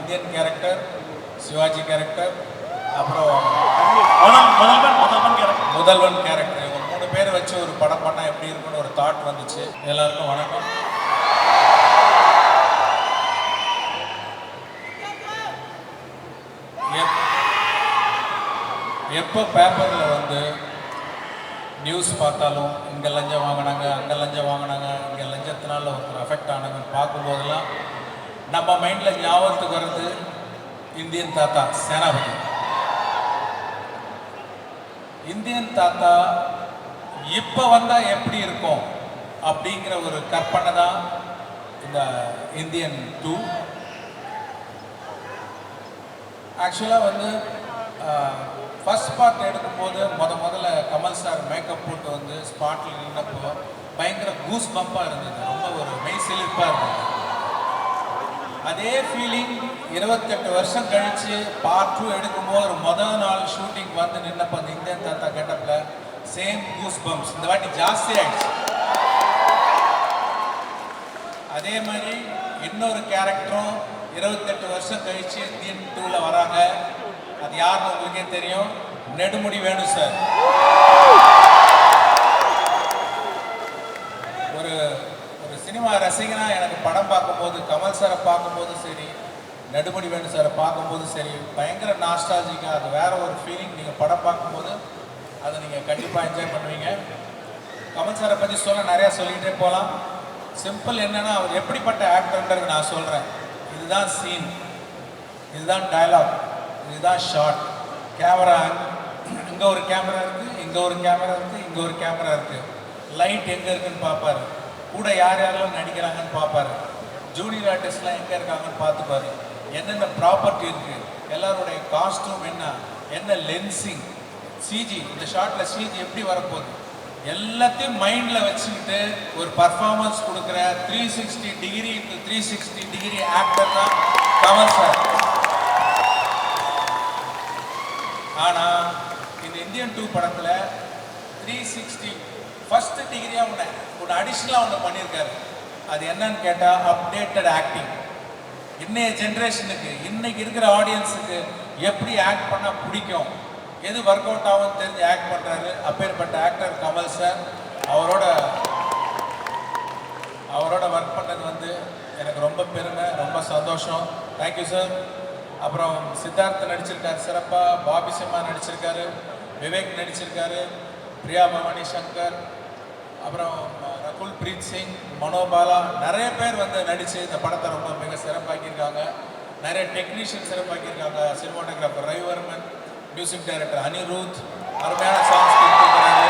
Indian character, Sivaji character, அப்புறம் முதல்வன் character, இவங்க 3 பேரை வச்சு ஒரு படம் பண்ணால் எப்படி இருக்குன்னு ஒரு தாட் வந்துச்சு. எல்லாருக்கும் வணக்கம். எப்போ பேப்பரில் வந்து நியூஸ் பார்த்தாலும் இங்கே லஞ்சம் வாங்கினாங்க, அங்கே லஞ்சம் வாங்கினாங்க, இங்கே லஞ்சத்தினால ஒருத்தர் அஃபெக்ட் ஆனாங்கன்னு பார்க்கும்போதெல்லாம் நம்ம மைண்டில் ஞாபகத்துக்கு வர்றது இந்தியன் தாத்தா சேனாபதி. இந்தியன் தாத்தா இப்போ வந்தால் எப்படி இருக்கும் அப்படிங்கிற ஒரு கற்பனை தான் இந்த இந்தியன் 2. ஆக்சுவலாக வந்து ஃபர்ஸ்ட் பார்ட் எடுக்கும்போது முதல்ல கமல் சார் மேக்கப் போட்டு வந்து ஸ்பாட்டில் நின்னப்போ பயங்கர கூஸ் பம்பாக இருந்தது, ரொம்ப ஒரு மெய் சிலிர்ப்பாக இருந்தது. அதே ஃபீலிங் 28 வருஷம் கழித்து பார்ட் 2 எடுக்கும்போது ஒரு நாள் ஷூட்டிங் வந்து நின்னப்போ அந்த இந்தியன் தாத்தா கெட்டப்பில் சேம் கூஸ் பம்ப்ஸ் இந்த வாட்டி ஜாஸ்தி ஆயிடுச்சு. அதே மாதிரி இன்னொரு கேரக்டரும் 28 வருஷம் கழித்து இந்தியன் 2ல் வராங்க. அது யாருன்னு உங்களுக்கே தெரியும், நெடுமுடி வேணு சார். ஒரு ஒரு சினிமா ரசிகனாக எனக்கு படம் பார்க்கும்போது கமல் சாரை பார்க்கும்போது சரி, நெடுமுடி வேணு சாரை பார்க்கும்போது சரி, பயங்கர நாஸ்டாலஜிக்காக அது வேற ஒரு ஃபீலிங். நீங்கள் படம் பார்க்கும்போது அதை நீங்கள் கண்டிப்பாக என்ஜாய் பண்ணுவீங்க. கமல் சாரை பற்றி சொல்ல நிறையா சொல்லிக்கிட்டே போகலாம். சிம்பிள் என்னன்னா, அவர் எப்படிப்பட்ட ஆக்டர்ன்றது நான் சொல்கிறேன். இதுதான் சீன், இதுதான் டயலாக், இதுதான் ஷார்ட். கேமரா இங்கே ஒரு கேமரா இருக்குது, இங்கே ஒரு கேமரா இருக்குது, இங்கே ஒரு கேமரா இருக்குது. லைட் எங்கே இருக்குன்னு பார்ப்பாரு, கூட யார் யாரெல்லாம் நடிக்கிறாங்கன்னு பார்ப்பாரு, ஜூனியர் ஆர்டிஸ்ட்லாம் எங்கே இருக்காங்கன்னு பார்த்துப்பாரு, என்னென்ன ப்ராப்பர்ட்டி இருக்குது, எல்லாருடைய காஸ்ட்யூம் என்ன லென்சிங், சிஜி, இந்த ஷார்ட்டில் சிஜி எப்படி வரப்போகுது, எல்லாத்தையும் மைண்டில் வச்சுக்கிட்டு ஒரு பர்ஃபார்மன்ஸ் கொடுக்குற 360 டிகிரி 360 டிகிரி ஆக்டர் தான் கமல் சார். ஆனால் இந்த இந்தியன் 2 படத்தில் 360 ஃபர்ஸ்ட் டிகிரியாக ஒன்று அடிஷ்னலாக ஒன்று பண்ணியிருக்காரு. அது என்னன்னு கேட்டால் அப்டேட்டட் ஆக்டிங். இன்னைய ஜென்ரேஷனுக்கு, இன்னைக்கு இருக்கிற ஆடியன்ஸுக்கு எப்படி ஆக்ட் பண்ணால் பிடிக்கும், எது ஒர்க் அவுட் ஆகும்னு தெரிஞ்சு ஆக்ட் பண்ணுறாரு. அப்பேற்பட்ட ஆக்டர் கமல் சார். அவரோட ஒர்க் பண்ணது வந்து எனக்கு ரொம்ப பெருமை, ரொம்ப சந்தோஷம். Thank you sir. அப்புறம் சித்தார்த் நடிச்சிருக்காரு சிறப்பாக, பாபி சிம்மா நடிச்சிருக்காரு, விவேக் நடிச்சிருக்காரு, பிரியா பவானி சங்கர், அப்புறம் ரகுல் பிரீத் சிங், மனோபாலா, நிறைய பேர் வந்து நடித்து இந்த படத்தை ரொம்ப மிக சிறப்பாக்கியிருக்காங்க. நிறைய டெக்னீஷியன் சிறப்பாக்கியிருக்காங்க. Cinematographer Ravivarman, music director Anirudh, அருமையான சாங்ஸ் கொடுத்துருக்காரு.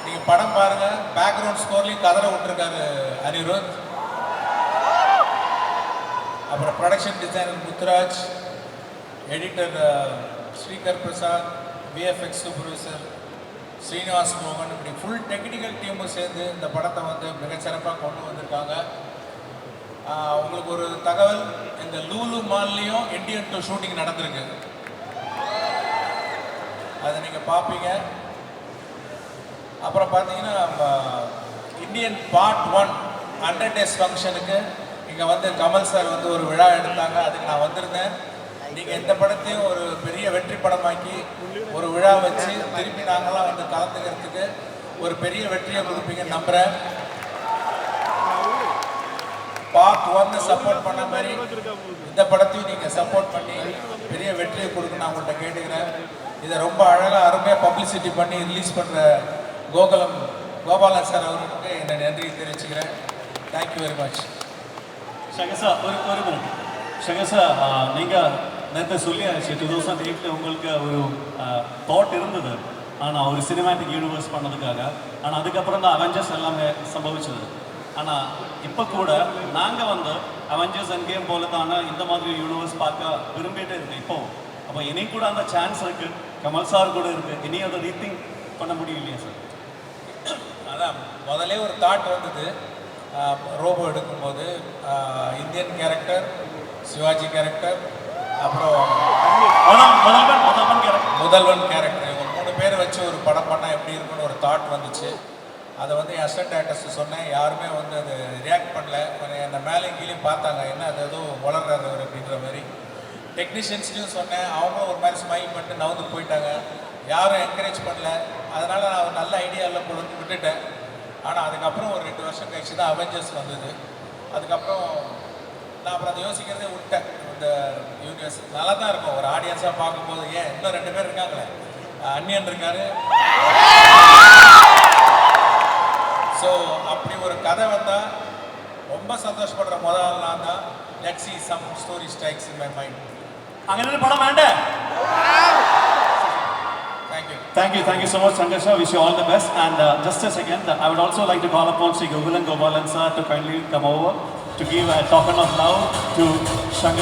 நீங்கள் படம் பாருங்கள், பேக்ரவுண்ட் ஸ்கோர்லேயும் கதரை விட்டுருக்காரு அனிருத். அப்புறம் production designer Muthuraj, editor Srikar Prasad, VFX supervisor Srinivas மோகன், இப்படி ஃபுல் டெக்னிக்கல் டீமும் சேர்ந்து இந்த படத்தை வந்து மிகச்சிறப்பாக கொண்டு வந்திருக்காங்க. உங்களுக்கு ஒரு தகவல், இந்த லூலு மால்லையும் இந்தியன் 2 ஷூட்டிங் நடந்திருக்கு, அதை நீங்கள் பார்ப்பீங்க. அப்புறம் பார்த்தீங்கன்னா இந்தியன் பார்ட் 1 100 டேஸ் ஃபங்க்ஷனுக்கு இங்கே வந்து கமல் சார் வந்து ஒரு விழா எடுத்தாங்க. அதுக்கு நான் வந்திருந்தேன். நீங்கள் எந்த படத்தையும் ஒரு பெரிய வெற்றி படமாக்கி ஒரு விழா வச்சு திருப்பி நாங்களாம் வந்து கலந்துக்கிறதுக்கு ஒரு பெரிய வெற்றியை கொடுப்பீங்கன்னு நம்புகிறேன். பார்ட் 1 சப்போர்ட் பண்ண மாதிரி இந்த படத்தையும் நீங்கள் சப்போர்ட் பண்ணி பெரிய வெற்றியை கொடுக்க நான் உங்கள்கிட்ட கேட்டுக்கிறேன். இதை ரொம்ப அழகாக அருமையாக பப்ளிசிட்டி பண்ணி ரிலீஸ் பண்ணுற கோபாலன் சார் அவர்களுக்கு என்னை நன்றி தெரிவிச்சுக்கிறேன். Thank you very much. Shankar sir, ஒரு மினிட். சங்கர் சார், நீங்கள் நேற்று சொல்லியாச்சு 2008 உங்களுக்கு ஒரு தாட் இருந்தது, ஆனால் ஒரு சினிமாட்டிக் யூனிவர்ஸ் பண்ணதுக்காக. ஆனால் அதுக்கப்புறம் தான் அவெஞ்சர்ஸ் எல்லாமே சம்பவிச்சது. ஆனால் இப்போ கூட நாங்கள் வந்து அவெஞ்சர்ஸ் அண்ட் கேம் போல தானே இந்த மாதிரி யூனிவர்ஸ் பார்க்க விரும்பிகிட்டே இருக்கு இப்போ. அப்போ இனி கூட அந்த சான்ஸ் இருக்குது, கமல் சார் கூட இருக்குது, இனி அதை ரீதிங்க் பண்ண முடியும் இல்லையா சார்? அதான் முதலே ஒரு தாட் வந்தது ரோபோ எடுக்கும்போது, இந்தியன் கேரக்டர், சிவாஜி கேரக்டர், அப்புறம் முதல்வன் கேரக்டர், இவங்க 3 பேரை வச்சு ஒரு படம் பண்ணால் எப்படி இருக்குன்னு ஒரு தாட் வந்துச்சு. அதை வந்து என் அசிஸ்டன்ட் டேரக்டர்ஸ் சொன்னேன், யாருமே வந்து அது ரியாக்ட் பண்ணல. என்னை மேலேயும் கீழேயும் பார்த்தாங்க, என்ன அது ஏதோ வளர்றாரு அவர் அப்படின்ற மாதிரி. டெக்னீஷியன்ஸ்லையும் சொன்னேன், அவங்களும் ஒரு மாதிரி ஸ்மைல் பண்ணிட்டு நவுந்து போயிட்டாங்க, யாரும் என்கரேஜ் பண்ணல. அதனால் நான் ஒரு நல்ல ஐடியாவில் கொண்டு வந்து விட்டுட்டேன். ஆனால் அதுக்கப்புறம் ஒரு 2 வருஷம் கழிச்சு தான் அவெஞ்சர்ஸ் வந்தது. அதுக்கப்புறம் நான் அப்புறம் அதை யோசிக்கிறதே விட்டேன். இந்த யூனிவர்ஸ் நல்லா தான் இருக்கும் ஒரு ஆடியன்ஸாக பார்க்கும்போது. ஏன் இன்னும் 2 பேர் இருக்காங்களே, அன்னியன் இருக்காரு. ஸோ அப்படி ஒரு கதை வந்தால் ரொம்ப சந்தோஷப்படுற முதல் நான் தான். Let's see some story strikes in my mind. അങ്ങനെ ഒരു പടം വേണ്ടേ? Thank you. Thank you so much, Sangasha. Wish you all the best. And just a second, I would also like to call upon Sri Gokulan Gopalan sir to kindly come over to give a token of love to Shankar.